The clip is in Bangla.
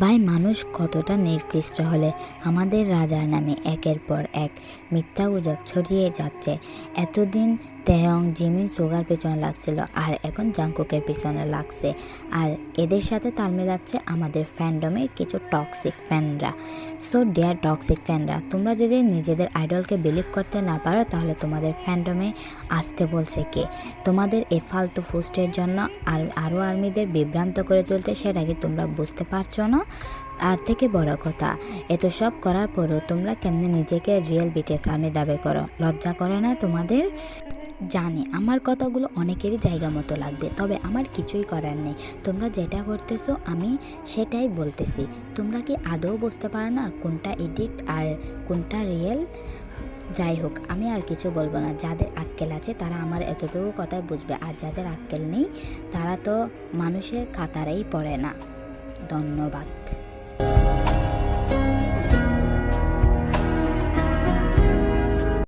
ভাই, মানুষ কতটা নিকৃষ্ট হলে আমাদের রাজার নামে একের পর এক মিথ্যা গুজব ছড়িয়ে যাচ্ছে। এতদিন তেয়ং জিমিন সুগার পেছনে লাগছিল, আর এখন জাংকুকের পিছনে লাগছে। আর এদের সাথে তাল মেলাচ্ছে আমাদের ফ্যান্ডমের কিছু টক্সিক ফ্যানরা। সো ডিয়ার টক্সিক ফ্যানরা, তোমরা যদি নিজেদের আইডলকে বিলিভ করতে না পারো, তাহলে তোমাদের ফ্যান্ডমে আসতে বলছে কে? তোমাদের এই ফালতু পোস্টের জন্য আরও আর্মিদের বিভ্রান্ত করে চলতে, সেটা কি তোমরা বুঝতে পারছো না? আর থেকে বড় কথা, এত সব করার পরও তোমরা কেমনে নিজেকে রিয়েল বিটিএস আর্মি দাবি করো? লজ্জা করে না তোমাদের? জানি আমার কথাগুলো অনেকেরই জায়গা মতো লাগবে, তবে আমার কিছুই করার নেই। তোমরা যেটা করতেছো আমি সেটাই বলতেছি। তোমরা কি আদৌ বুঝতে পারো না কোনটা এডিক্ট আর কোনটা রিয়েল? যাই হোক, আমি আর কিছু বলবো না। যাদের আক্কেল আছে তারা আমার এতটুকু কথা বুঝবে, আর যাদের আক্কেল নেই তারা তো মানুষের কাতারেই পড়ে না। ধন্যবাদ।